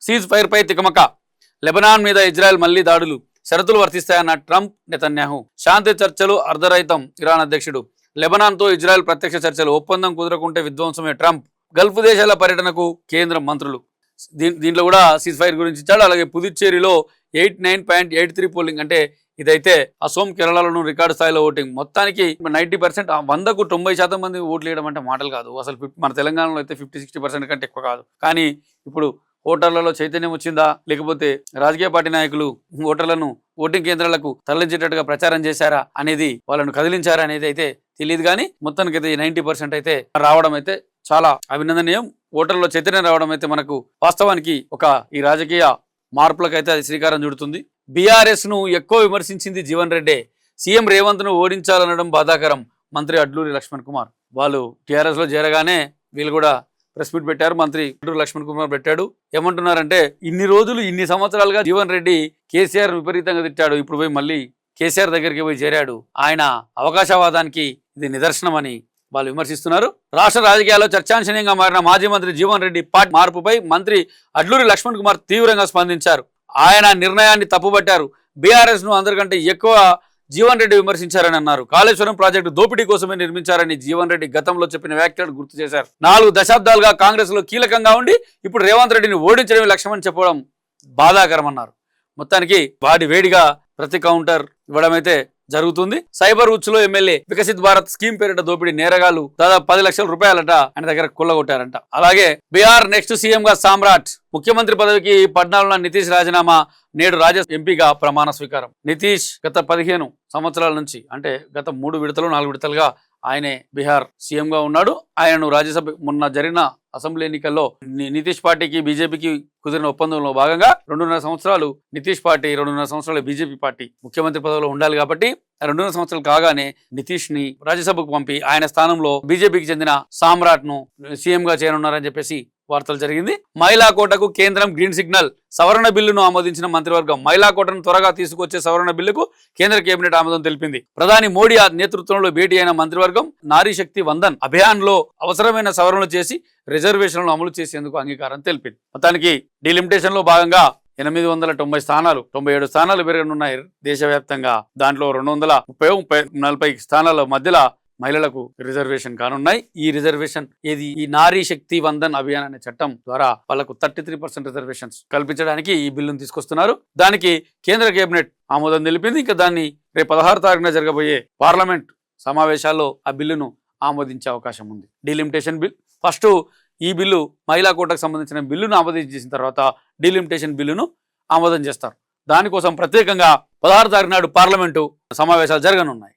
Cease fire పై తికమక. Lebanon మీద Israel మళ్లీ దాడులు, షరతులు వర్తిస్తాయన్న ట్రంప్, నెతన్యాహు. శాంతి చర్చలు అర్ధరహితం. ఇరాన్ అధ్యక్షుడు. లెబనాన్తో ఇజ్రాయెల్ ప్రత్యక్ష చర్చలు, ఒప్పందం కుదరకుంటే విధ్వంసమే ట్రంప్. గల్ఫ్ దేశాల పర్యటనకు కేంద్ర మంత్రులు. దీంట్లో కూడా సీజ్ ఫైర్ గురించి ఇచ్చాడు. అలాగే పుదుచ్చేరిలో 89.83 పోలింగ్, అంటే ఇదైతే అసోం కేరళలోనూ రికార్డు స్థాయిలో ఓటింగ్. మొత్తానికి 90%, 100కు 90% మంది ఓట్లు వేయడం అంటే మాటలు కాదు. అసలు మన తెలంగాణలో అయితే 50-60% కంటే ఎక్కువ కాదు. కానీ ఇప్పుడు ఓటర్లలో చైతన్యం వచ్చిందా, లేకపోతే రాజకీయ పార్టీ నాయకులు ఓటర్లను ఓటింగ్ కేంద్రాలకు తరలించేటట్టుగా ప్రచారం చేశారా అనేది, వాళ్ళను కదిలించారా అనేది అయితే తెలియదు. కానీ మొత్తానికి అయితే 90% అయితే రావడం అయితే చాలా అభినందనీయం. ఓటర్లో చైతన్యం రావడం అయితే మనకు వాస్తవానికి ఈ రాజకీయ మార్పులకైతే అది శ్రీకారం చుడుతుంది. బీఆర్ఎస్ ను ఎక్కువ విమర్శించింది జీవన్ రెడ్డి. సీఎం రేవంత్ ను ఓడించాలనడం బాధాకరం. మంత్రి అడ్లూరి లక్ష్మణ్ కుమార్. వాళ్ళు టీఆర్ఎస్ లో చేరగానే వీళ్ళు కూడా ప్రెస్ మీట్ పెట్టారు. మంత్రి అడ్లూరి లక్ష్మణ్ కుమార్ పెట్టాడు. ఏమంటున్నారంటే, ఇన్ని రోజులు ఇన్ని సంవత్సరాలుగా జీవన్ రెడ్డి కేసీఆర్ విపరీతంగా తిట్టాడు, ఇప్పుడు పోయి మళ్ళీ కేసీఆర్ దగ్గరికి పోయి చేరాడు, ఆయన అవకాశవాదానికి ఇది నిదర్శనమని వాళ్ళు విమర్శిస్తున్నారు. రాష్ట్ర రాజకీయాల్లో చర్చాంశనీయంగా మారిన మాజీ మంత్రి జీవన్ రెడ్డి పార్టీ మార్పుపై మంత్రి అడ్లూరి లక్ష్మణ్ కుమార్ తీవ్రంగా స్పందించారు. ఆయన నిర్ణయాన్ని తప్పుబట్టారు. బీఆర్ఎస్ ను అందరికంటే ఎక్కువ జీవన్ రెడ్డి విమర్శించారని అన్నారు. కాళేశ్వరం ప్రాజెక్టు దోపిడీ కోసమే నిర్మించారని జీవన్ రెడ్డి గతంలో చెప్పిన వ్యాఖ్యలు గుర్తు చేశారు. 4 దశాబ్దాలుగా కాంగ్రెస్ లో కీలకంగా ఉండి ఇప్పుడు రేవంత్ రెడ్డిని ఓడించడమే లక్ష్యమని చెప్పడం బాధాకరమన్నారు. మొత్తానికి వాడి వేడిగా ప్రతి కౌంటర్ ఇవ్వడం అయితే జరుగుతుంది. సైబర్ ఉచ్చులో ఎమ్మెల్యే వికసిత్ భారత్ స్కీమ్ పేరిట దోపిడీ నేరగాళ్లు దాదాపు 10 లక్షల రూపాయలట ఆయన దగ్గర కొల్లగొట్టారంట. అలాగే బీహార్ నెక్స్ట్ సీఎం గా సామ్రాట్. ముఖ్యమంత్రి పదవికి 14 నితీష్ రాజీనామా, నేడు రాజ్యసభ ఎంపీగా ప్రమాణ స్వీకారం. నితీష్ గత 15 సంవత్సరాల నుంచి, అంటే గత 3 విడతలు 4 విడతలుగా ఆయనే బీహార్ సీఎం గా ఉన్నాడు. ఆయనను రాజ్యసభ మొన్న జరిగిన అసెంబ్లీ ఎన్నికల్లో నితీష్ పార్టీకి బీజేపీకి కుదిరిన ఒప్పందంలో భాగంగా 2.5 సంవత్సరాలు నితీష్ పార్టీ, 2.5 సంవత్సరాలు బీజేపీ పార్టీ ముఖ్యమంత్రి పదవిలో ఉండాలి. కాబట్టి 2.5 సంవత్సరాలు కాగానే నితీష్ ని రాజ్యసభకు పంపి ఆయన స్థానంలో బీజేపీకి చెందిన సామ్రాట్ ను సీఎం గా చేరనున్నారని చెప్పేసి వార్తలు జరిగింది. మహిళా కోటకు కేంద్రం గ్రీన్ సిగ్నల్. సవరణ బిల్లును ఆమోదించిన మంత్రివర్గం. మహిళా కోటను త్వరగా తీసుకొచ్చే సవరణ బిల్లుకు కేంద్ర కేబినెట్ ఆమోదం తెలిపింది. ప్రధాని మోడీ నేతృత్వంలో భేటీ అయిన మంత్రివర్గం నారీ శక్తి వందన్ అభియాన్ లో అవసరమైన సవరణలు చేసి రిజర్వేషన్లను అమలు చేసేందుకు అంగీకారం తెలిపింది. మొత్తానికి డీలిమిటేషన్ లో భాగంగా 890 స్థానాలు 97 స్థానాలు పెరగనున్నాయి దేశవ్యాప్తంగా. దాంట్లో 230-40 స్థానాల మధ్యలో మహిళలకు రిజర్వేషన్ కానున్నాయి. ఈ రిజర్వేషన్ ఈ నారీ శక్తి వందన్ అభియాన్ అనే చట్టం ద్వారా వాళ్ళకు 33% రిజర్వేషన్స్ కల్పించడానికి ఈ బిల్లును తీసుకొస్తున్నారు. దానికి కేంద్ర కేబినెట్ ఆమోదం తెలిపింది. ఇంకా దాన్ని రేపు 16వ తారీఖున జరగబోయే పార్లమెంట్ సమావేశాల్లో ఆ బిల్లును ఆమోదించే అవకాశం ఉంది. డీలిమిటేషన్ బిల్ ఫస్ట్, ఈ బిల్లు మహిళా కోటకు సంబంధించిన బిల్లును ఆమోదించేసిన తర్వాత డీలిమిటేషన్ బిల్లును ఆమోదం చేస్తారు. దానికోసం ప్రత్యేకంగా 16వ తారీఖు నాడు పార్లమెంటు సమావేశాలు జరగనున్నాయి.